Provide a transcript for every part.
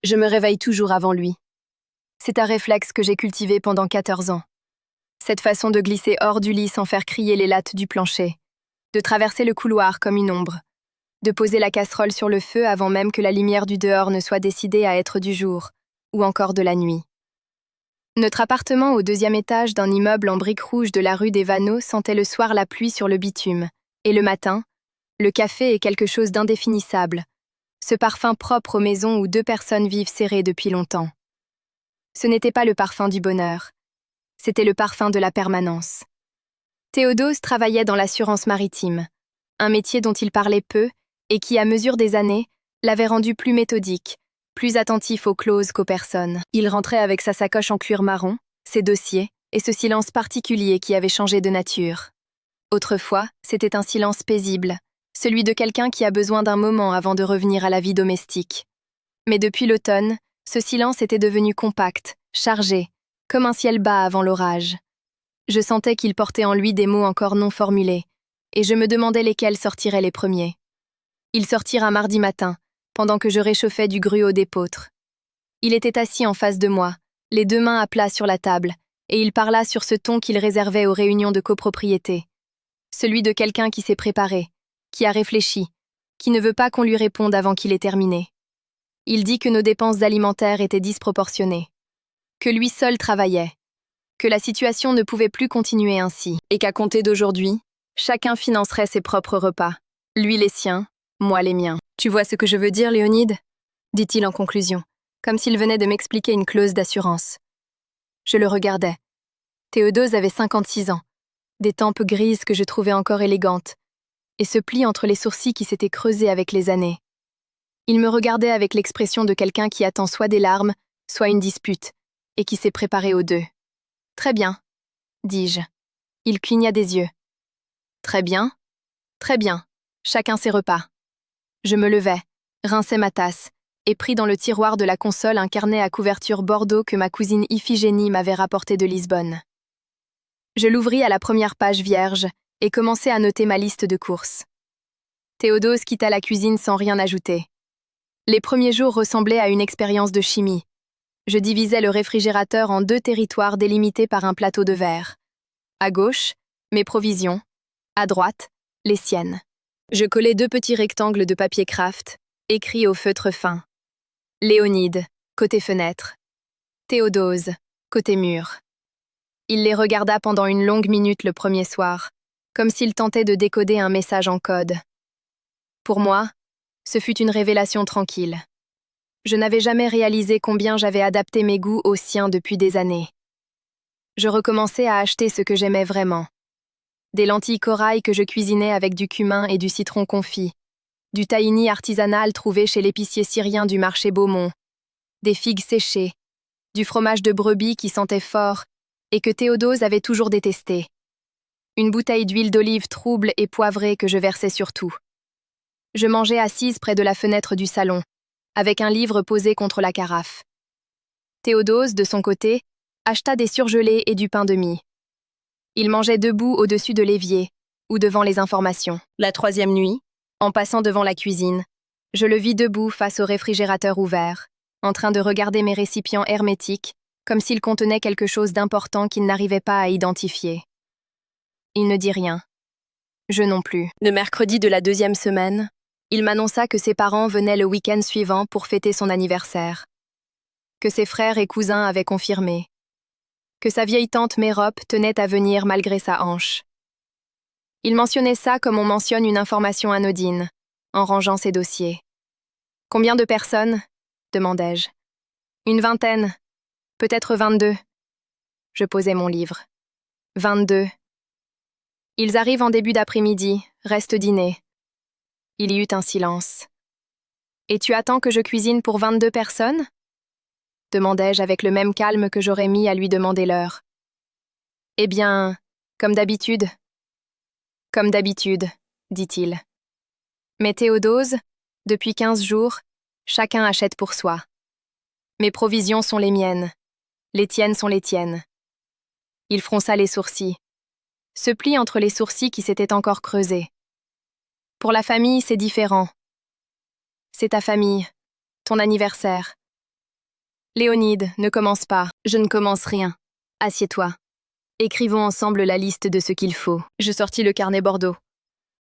Je me réveille toujours avant lui. C'est un réflexe que j'ai cultivé pendant 14 ans. Cette façon de glisser hors du lit sans faire crier les lattes du plancher, de traverser le couloir comme une ombre, de poser la casserole sur le feu avant même que la lumière du dehors ne soit décidée à être du jour, ou encore de la nuit. Notre appartement au 2e étage d'un immeuble en briques rouges de la rue des Vanneaux sentait le soir la pluie sur le bitume, et le matin, le café est quelque chose d'indéfinissable, ce parfum propre aux maisons où 2 personnes vivent serrées depuis longtemps. Ce n'était pas le parfum du bonheur, c'était le parfum de la permanence. Théodose travaillait dans l'assurance maritime, un métier dont il parlait peu et qui, à mesure des années, l'avait rendu plus méthodique, plus attentif aux clauses qu'aux personnes. Il rentrait avec sa sacoche en cuir marron, ses dossiers et ce silence particulier qui avait changé de nature. Autrefois, c'était un silence paisible, celui de quelqu'un qui a besoin d'un moment avant de revenir à la vie domestique. Mais depuis l'automne, ce silence était devenu compact, chargé, comme un ciel bas avant l'orage. Je sentais qu'il portait en lui des mots encore non formulés, et je me demandais lesquels sortiraient les premiers. Il sortira mardi matin, pendant que je réchauffais du gruau d'épeautre. Il était assis en face de moi, les 2 mains à plat sur la table, et il parla sur ce ton qu'il réservait aux réunions de copropriété. Celui de quelqu'un qui s'est préparé, qui a réfléchi, qui ne veut pas qu'on lui réponde avant qu'il ait terminé. Il dit que nos dépenses alimentaires étaient disproportionnées, que lui seul travaillait, que la situation ne pouvait plus continuer ainsi, et qu'à compter d'aujourd'hui, chacun financerait ses propres repas, lui les siens, moi les miens. Tu vois ce que je veux dire, Léonide ? Dit-il en conclusion, comme s'il venait de m'expliquer une clause d'assurance. Je le regardais. Théodose avait 56 ans, des tempes grises que je trouvais encore élégantes, et ce pli entre les sourcils qui s'était creusé avec les années. Il me regardait avec l'expression de quelqu'un qui attend soit des larmes, soit une dispute, et qui s'est préparé aux 2. « Très bien, dis-je. » Il cligna des yeux. « Très bien, chacun ses repas. » Je me levai, rinçai ma tasse, et pris dans le tiroir de la console un carnet à couverture bordeaux que ma cousine Iphigénie m'avait rapporté de Lisbonne. Je l'ouvris à la première page vierge et commençai à noter ma liste de courses. Théodose quitta la cuisine sans rien ajouter. Les premiers jours ressemblaient à une expérience de chimie. Je divisais le réfrigérateur en 2 territoires délimités par un plateau de verre. À gauche, mes provisions. À droite, les siennes. Je collai 2 petits rectangles de papier craft, écrits au feutre fin. Léonide, côté fenêtre. Théodose, côté mur. Il les regarda pendant une longue minute le premier soir, comme s'il tentait de décoder un message en code. Pour moi, ce fut une révélation tranquille. Je n'avais jamais réalisé combien j'avais adapté mes goûts aux siens depuis des années. Je recommençais à acheter ce que j'aimais vraiment. Des lentilles corail que je cuisinais avec du cumin et du citron confit, du tahini artisanal trouvé chez l'épicier syrien du marché Beaumont, des figues séchées, du fromage de brebis qui sentait fort et que Théodose avait toujours détesté, une bouteille d'huile d'olive trouble et poivrée que je versais sur tout. Je mangeais assise près de la fenêtre du salon, avec un livre posé contre la carafe. Théodose, de son côté, acheta des surgelés et du pain de mie. Il mangeait debout au-dessus de l'évier, ou devant les informations. La 3e nuit, en passant devant la cuisine, je le vis debout face au réfrigérateur ouvert, en train de regarder mes récipients hermétiques, comme s'ils contenaient quelque chose d'important qu'il n'arrivait pas à identifier. Il ne dit rien. Je non plus. Le mercredi de la 2e semaine, il m'annonça que ses parents venaient le week-end suivant pour fêter son anniversaire, que ses frères et cousins avaient confirmé, que sa vieille tante Mérope tenait à venir malgré sa hanche. Il mentionnait ça comme on mentionne une information anodine, en rangeant ses dossiers. « Combien de personnes ?» demandai-je. « Une 20aine, peut-être 22. » Je posai mon livre. 22. Ils arrivent en début d'après-midi, reste dîner. Il y eut un silence. « Et tu attends que je cuisine pour 22 personnes ?» demandai-je avec le même calme que j'aurais mis à lui demander l'heure. « Eh bien, comme d'habitude. » « Comme d'habitude, dit-il. Mais Théodose, depuis 15 jours, chacun achète pour soi. Mes provisions sont les miennes, les tiennes sont les tiennes. Il fronça les sourcils. Ce pli entre les sourcils qui s'était encore creusé. Pour la famille, c'est différent. C'est ta famille, ton anniversaire. Léonide, ne commence pas. Je ne commence rien. Assieds-toi. Écrivons ensemble la liste de ce qu'il faut. Je sortis le carnet Bordeaux.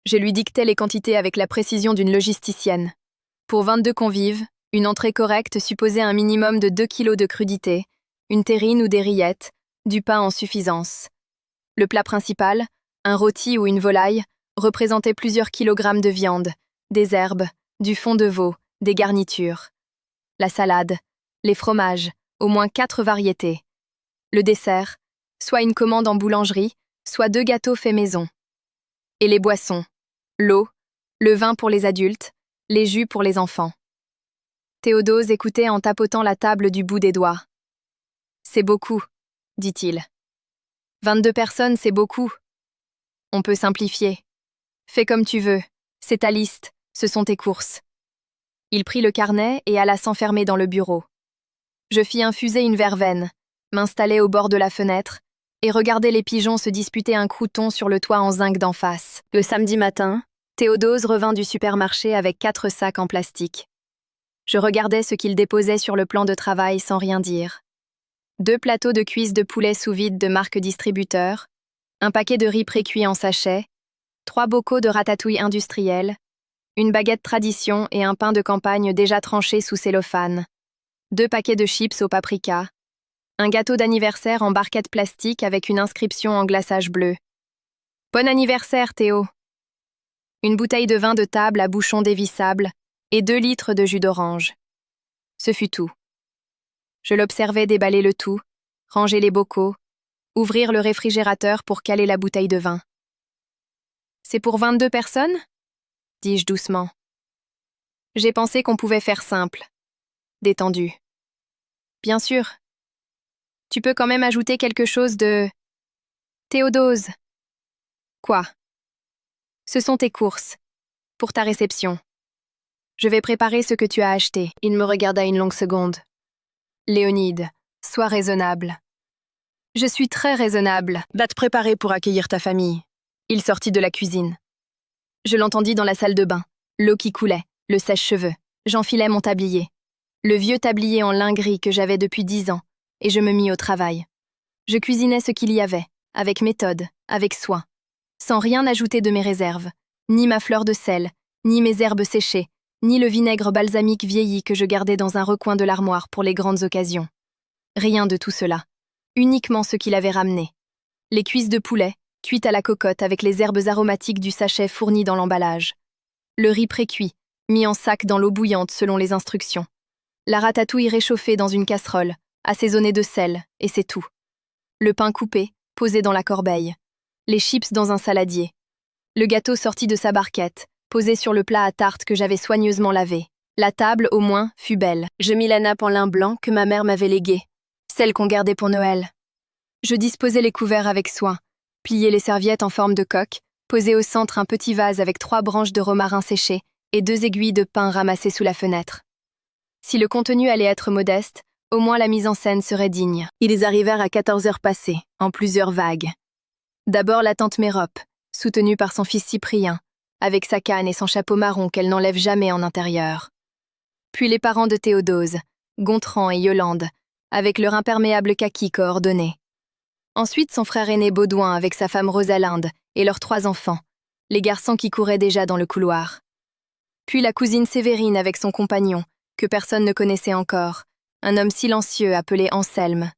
Je lui dictai les quantités avec la précision d'une logisticienne. Pour 22 convives, une entrée correcte supposait un minimum de 2 kilos de crudité, une terrine ou des rillettes, du pain en suffisance. Le plat principal, un rôti ou une volaille, représentait plusieurs kilogrammes de viande, des herbes, du fond de veau, des garnitures. La salade, les fromages, au moins 4 variétés. Le dessert, soit une commande en boulangerie, soit 2 gâteaux faits maison. Et les boissons, l'eau, le vin pour les adultes, les jus pour les enfants. Théodose écoutait en tapotant la table du bout des doigts. « C'est beaucoup, dit-il. 22 personnes, c'est beaucoup. On peut simplifier. Fais comme tu veux, c'est ta liste, ce sont tes courses. » Il prit le carnet et alla s'enfermer dans le bureau. Je fis infuser une verveine, m'installai au bord de la fenêtre et regardai les pigeons se disputer un crouton sur le toit en zinc d'en face. Le samedi matin, Théodose revint du supermarché avec 4 sacs en plastique. Je regardais ce qu'il déposait sur le plan de travail sans rien dire. 2 plateaux de cuisses de poulet sous vide de marque distributeur, un paquet de riz précuit en sachet, 3 bocaux de ratatouille industrielle, une baguette tradition et un pain de campagne déjà tranché sous cellophane, 2 paquets de chips au paprika, un gâteau d'anniversaire en barquette plastique avec une inscription en glaçage bleu. « Bon anniversaire, Théo !» Une bouteille de vin de table à bouchon dévissable et 2 litres de jus d'orange. Ce fut tout. Je l'observais déballer le tout, ranger les bocaux, ouvrir le réfrigérateur pour caler la bouteille de vin. « C'est pour 22 personnes ?» dis-je doucement. J'ai pensé qu'on pouvait faire simple, détendu. Bien sûr. Tu peux quand même ajouter quelque chose de... Théodose. Quoi? Ce sont tes courses, pour ta réception. Je vais préparer ce que tu as acheté. Il me regarda une longue seconde. Léonide, sois raisonnable. Je suis très raisonnable. Va te préparer pour accueillir ta famille. Il sortit de la cuisine. Je l'entendis dans la salle de bain, l'eau qui coulait, le sèche-cheveux. J'enfilai mon tablier. Le vieux tablier en lin gris que j'avais depuis 10 ans, et je me mis au travail. Je cuisinais ce qu'il y avait, avec méthode, avec soin, sans rien ajouter de mes réserves, ni ma fleur de sel, ni mes herbes séchées, ni le vinaigre balsamique vieilli que je gardais dans un recoin de l'armoire pour les grandes occasions. Rien de tout cela, uniquement ce qu'il avait ramené. Les cuisses de poulet, cuites à la cocotte avec les herbes aromatiques du sachet fourni dans l'emballage. Le riz précuit, mis en sac dans l'eau bouillante selon les instructions. La ratatouille réchauffée dans une casserole, assaisonnée de sel, et c'est tout. Le pain coupé, posé dans la corbeille. Les chips dans un saladier. Le gâteau sorti de sa barquette, posé sur le plat à tarte que j'avais soigneusement lavé. La table, au moins, fut belle. Je mis la nappe en lin blanc que ma mère m'avait léguée, celle qu'on gardait pour Noël. Je disposai les couverts avec soin, pliai les serviettes en forme de coque, posai au centre un petit vase avec 3 branches de romarin séchées et 2 aiguilles de pin ramassées sous la fenêtre. Si le contenu allait être modeste, au moins la mise en scène serait digne. Ils arrivèrent à 14 heures passées, en plusieurs vagues. D'abord la tante Mérope, soutenue par son fils Cyprien, avec sa canne et son chapeau marron qu'elle n'enlève jamais en intérieur. Puis les parents de Théodose, Gontran et Yolande, avec leur imperméable kaki coordonné. Ensuite son frère aîné Baudouin avec sa femme Rosalinde et leurs 3 enfants, les garçons qui couraient déjà dans le couloir. Puis la cousine Sévérine avec son compagnon, que personne ne connaissait encore, un homme silencieux appelé Anselme.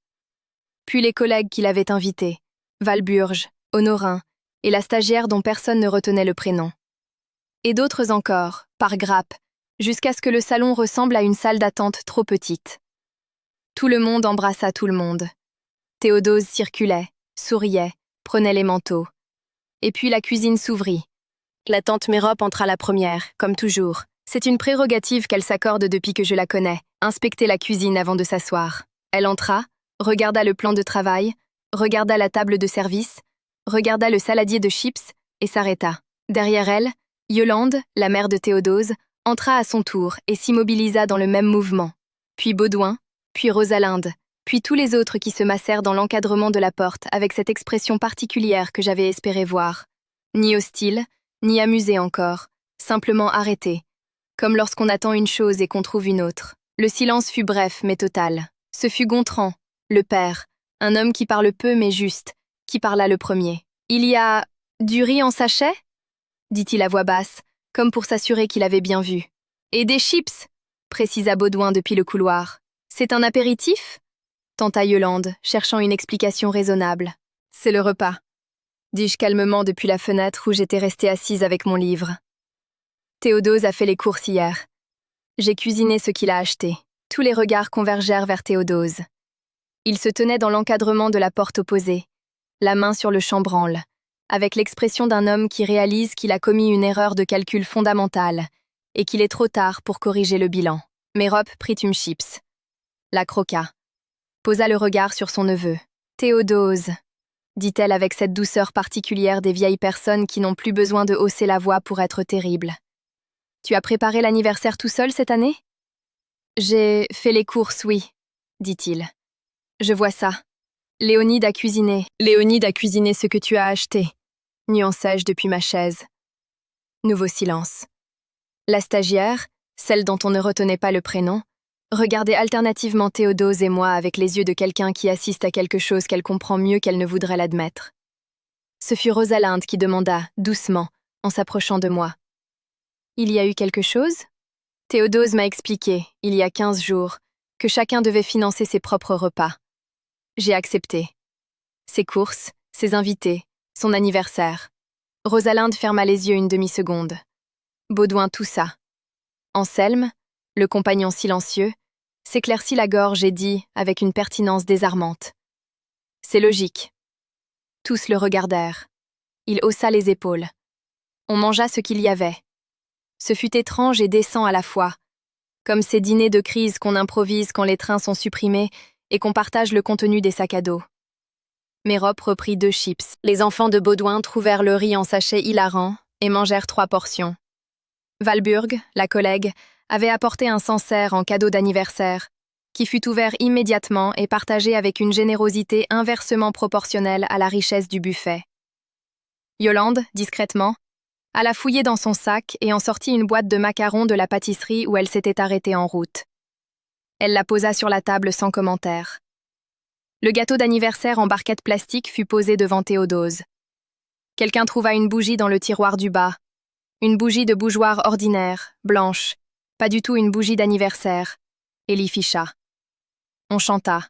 Puis les collègues qui l'avaient invité, Valburge, Honorin, et la stagiaire dont personne ne retenait le prénom. Et d'autres encore, par grappes, jusqu'à ce que le salon ressemble à une salle d'attente trop petite. Tout le monde embrassa tout le monde. Théodose circulait, souriait, prenait les manteaux. Et puis la cuisine s'ouvrit. La tante Mérope entra la première, comme toujours. C'est une prérogative qu'elle s'accorde depuis que je la connais, inspecter la cuisine avant de s'asseoir. Elle entra, regarda le plan de travail, regarda la table de service, regarda le saladier de chips et s'arrêta. Derrière elle, Yolande, la mère de Théodose, entra à son tour et s'immobilisa dans le même mouvement. Puis Baudouin, puis Rosalinde, puis tous les autres qui se massèrent dans l'encadrement de la porte avec cette expression particulière que j'avais espéré voir. Ni hostile, ni amusé encore, simplement arrêté, comme lorsqu'on attend une chose et qu'on trouve une autre. Le silence fut bref mais total. Ce fut Gontran, le père, un homme qui parle peu mais juste, qui parla le premier. « Il y a du riz en sachet ?» dit-il à voix basse, comme pour s'assurer qu'il avait bien vu. « Et des chips ?» précisa Baudouin depuis le couloir. « C'est un apéritif ?» tenta Yolande, cherchant une explication raisonnable. « C'est le repas », dis-je calmement depuis la fenêtre où j'étais restée assise avec mon livre. Théodose a fait les courses hier. J'ai cuisiné ce qu'il a acheté. Tous les regards convergèrent vers Théodose. Il se tenait dans l'encadrement de la porte opposée, la main sur le chambranle, avec l'expression d'un homme qui réalise qu'il a commis une erreur de calcul fondamentale et qu'il est trop tard pour corriger le bilan. Mérope prit une chips, la croqua, posa le regard sur son neveu. « Théodose », dit-elle avec cette douceur particulière des vieilles personnes qui n'ont plus besoin de hausser la voix pour être terribles. « Tu as préparé l'anniversaire tout seul cette année ?»« J'ai fait les courses, oui, » dit-il. « Je vois ça. Léonide a cuisiné. Léonide a cuisiné ce que tu as acheté, » nuançai-je depuis ma chaise. Nouveau silence. La stagiaire, celle dont on ne retenait pas le prénom, regardait alternativement Théodose et moi avec les yeux de quelqu'un qui assiste à quelque chose qu'elle comprend mieux qu'elle ne voudrait l'admettre. Ce fut Rosalinde qui demanda, doucement, en s'approchant de moi. « Il y a eu quelque chose ?» Théodose m'a expliqué, il y a 15 jours, que chacun devait financer ses propres repas. J'ai accepté. Ses courses, ses invités, son anniversaire. Rosalinde ferma les yeux une demi-seconde. Baudouin toussa. Anselme, le compagnon silencieux, s'éclaircit la gorge et dit, avec une pertinence désarmante. « C'est logique. » Tous le regardèrent. Il haussa les épaules. On mangea ce qu'il y avait. Ce fut étrange et décent à la fois, comme ces dîners de crise qu'on improvise quand les trains sont supprimés et qu'on partage le contenu des sacs à dos. Mérope reprit 2 chips. Les enfants de Baudouin trouvèrent le riz en sachet hilarant et mangèrent 3 portions. Walburg, la collègue, avait apporté un Sancerre en cadeau d'anniversaire, qui fut ouvert immédiatement et partagé avec une générosité inversement proportionnelle à la richesse du buffet. Yolande, discrètement, alla fouiller dans son sac et en sortit une boîte de macarons de la pâtisserie où elle s'était arrêtée en route. Elle la posa sur la table sans commentaire. Le gâteau d'anniversaire en barquette plastique fut posé devant Théodose. Quelqu'un trouva une bougie dans le tiroir du bas. Une bougie de bougeoir ordinaire, blanche, pas du tout une bougie d'anniversaire, et l'y ficha. On chanta.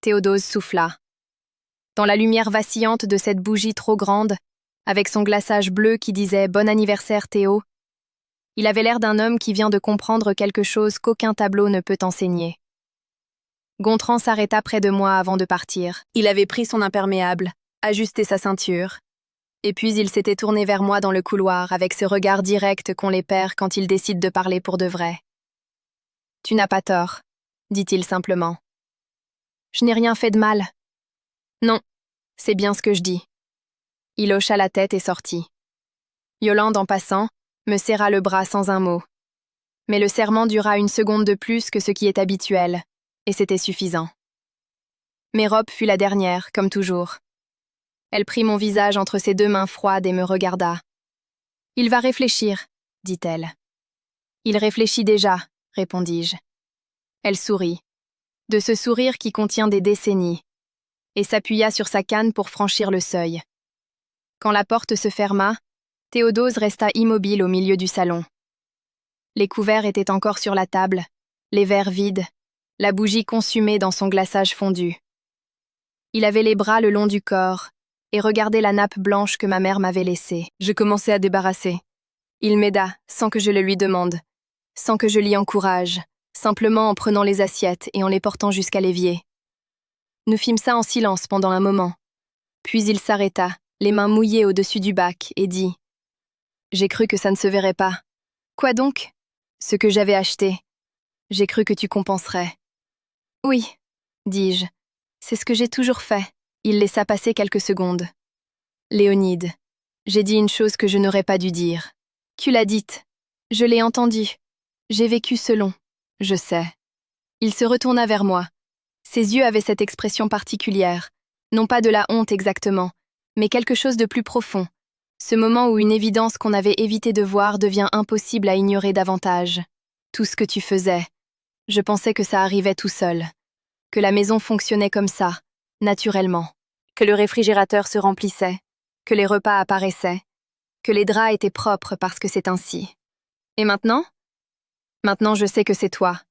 Théodose souffla. Dans la lumière vacillante de cette bougie trop grande, avec son glaçage bleu qui disait « Bon anniversaire Théo », il avait l'air d'un homme qui vient de comprendre quelque chose qu'aucun tableau ne peut enseigner. Gontran s'arrêta près de moi avant de partir. Il avait pris son imperméable, ajusté sa ceinture, et puis il s'était tourné vers moi dans le couloir avec ce regard direct qu'ont les pères quand ils décident de parler pour de vrai. « Tu n'as pas tort », dit-il simplement. « Je n'ai rien fait de mal. »« Non, c'est bien ce que je dis. » Il hocha la tête et sortit. Yolande, en passant, me serra le bras sans un mot. Mais le serrement dura 1 seconde de plus que ce qui est habituel, et c'était suffisant. Mérope fut la dernière, comme toujours. Elle prit mon visage entre ses 2 mains froides et me regarda. « Il va réfléchir, » dit-elle. « Il réfléchit déjà, » répondis-je. Elle sourit, de ce sourire qui contient des décennies, et s'appuya sur sa canne pour franchir le seuil. Quand la porte se ferma, Théodose resta immobile au milieu du salon. Les couverts étaient encore sur la table, les verres vides, la bougie consumée dans son glaçage fondu. Il avait les bras le long du corps et regardait la nappe blanche que ma mère m'avait laissée. Je commençais à débarrasser. Il m'aida, sans que je le lui demande, sans que je l'y encourage, simplement en prenant les assiettes et en les portant jusqu'à l'évier. Nous fîmes ça en silence pendant un moment. Puis il s'arrêta, les mains mouillées au-dessus du bac, et dit « J'ai cru que ça ne se verrait pas. »« Quoi donc ?»« Ce que j'avais acheté. J'ai cru que tu compenserais. »« Oui, » dis-je. C'est ce que j'ai toujours fait. Il laissa passer quelques secondes. « Léonide, j'ai dit une chose que je n'aurais pas dû dire. Tu l'as dite. Je l'ai entendue. J'ai vécu selon. Je sais. » Il se retourna vers moi. Ses yeux avaient cette expression particulière, non pas de la honte exactement, mais quelque chose de plus profond. Ce moment où une évidence qu'on avait évité de voir devient impossible à ignorer davantage. Tout ce que tu faisais. Je pensais que ça arrivait tout seul. que la maison fonctionnait comme ça, naturellement, que le réfrigérateur se remplissait, que les repas apparaissaient, que les draps étaient propres parce que c'est ainsi. Et maintenant? Maintenant, je sais que c'est toi,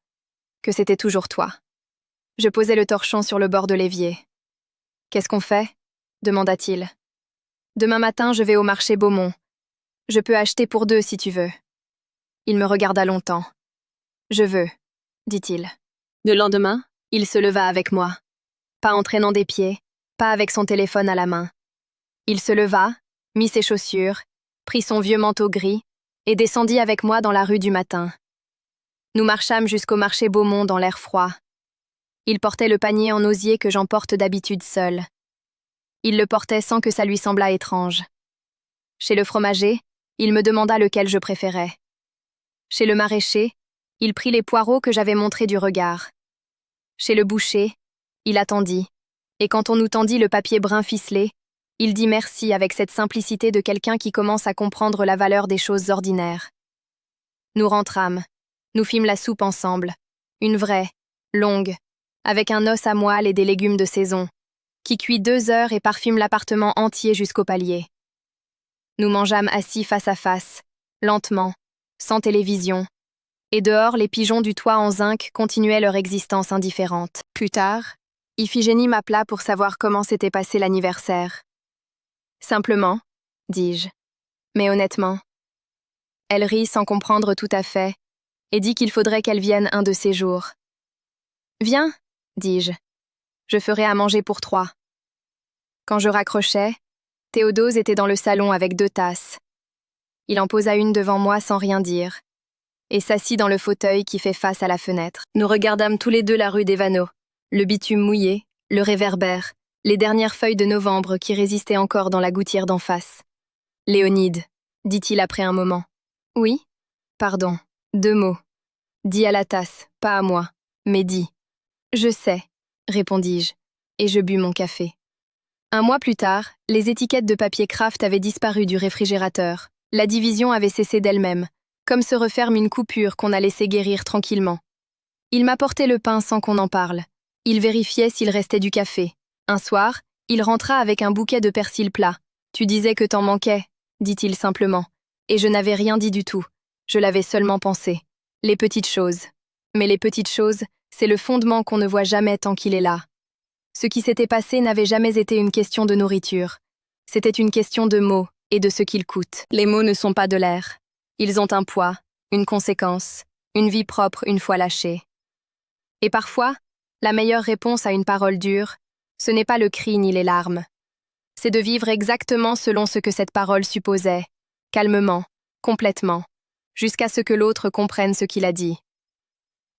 que c'était toujours toi. Je posai le torchon sur le bord de l'évier. Qu'est-ce qu'on fait? Demanda-t-il. Demain matin, je vais au marché Beaumont. Je peux acheter pour 2 si tu veux. Il me regarda longtemps. Je veux, dit-il. Le lendemain, il se leva avec moi. Pas en traînant des pieds, pas avec son téléphone à la main. Il se leva, mit ses chaussures, prit son vieux manteau gris et descendit avec moi dans la rue du matin. Nous marchâmes jusqu'au marché Beaumont dans l'air froid. Il portait le panier en osier que j'emporte d'habitude seul. Il le portait sans que ça lui semblât étrange. Chez le fromager, il me demanda lequel je préférais. Chez le maraîcher, il prit les poireaux que j'avais montrés du regard. Chez le boucher, il attendit, et quand on nous tendit le papier brun ficelé, il dit merci avec cette simplicité de quelqu'un qui commence à comprendre la valeur des choses ordinaires. Nous rentrâmes, nous fîmes la soupe ensemble, une vraie, longue, avec un os à moelle et des légumes de saison, qui cuit 2 heures et parfume l'appartement entier jusqu'au palier. Nous mangeâmes assis face à face, lentement, sans télévision, et dehors les pigeons du toit en zinc continuaient leur existence indifférente. Plus tard, Iphigénie m'appela pour savoir comment s'était passé l'anniversaire. Simplement, dis-je, mais honnêtement. Elle rit sans comprendre tout à fait, et dit qu'il faudrait qu'elle vienne un de ces jours. Viens, dis-je. Je ferai à manger pour 3. Quand je raccrochais, Théodose était dans le salon avec 2 tasses. Il en posa une devant moi sans rien dire, et s'assit dans le fauteuil qui fait face à la fenêtre. Nous regardâmes tous les deux la rue des Vanneaux, le bitume mouillé, le réverbère, les dernières feuilles de novembre qui résistaient encore dans la gouttière d'en face. « Léonide, dit-il après un moment. « Oui, pardon, 2 mots. Dis à la tasse, pas à moi, mais dis. »« Je sais, répondis-je, et je bus mon café. » Un mois plus tard, les étiquettes de papier Kraft avaient disparu du réfrigérateur. La division avait cessé d'elle-même, comme se referme une coupure qu'on a laissé guérir tranquillement. Il m'apportait le pain sans qu'on en parle. Il vérifiait s'il restait du café. Un soir, il rentra avec un bouquet de persil plat. « Tu disais que t'en manquais, » dit-il simplement. Et je n'avais rien dit du tout. Je l'avais seulement pensé. Les petites choses. Mais les petites choses, c'est le fondement qu'on ne voit jamais tant qu'il est là. Ce qui s'était passé n'avait jamais été une question de nourriture. C'était une question de mots et de ce qu'ils coûtent. Les mots ne sont pas de l'air. Ils ont un poids, une conséquence, une vie propre une fois lâchée. Et parfois, la meilleure réponse à une parole dure, ce n'est pas le cri ni les larmes. C'est de vivre exactement selon ce que cette parole supposait, calmement, complètement, jusqu'à ce que l'autre comprenne ce qu'il a dit.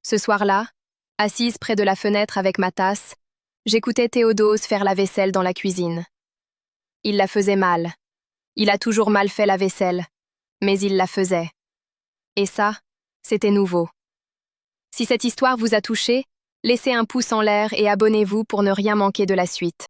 Ce soir-là, assise près de la fenêtre avec ma tasse, j'écoutais Théodose faire la vaisselle dans la cuisine. Il la faisait mal. Il a toujours mal fait la vaisselle, mais il la faisait. Et ça, c'était nouveau. Si cette histoire vous a touché, laissez un pouce en l'air et abonnez-vous pour ne rien manquer de la suite.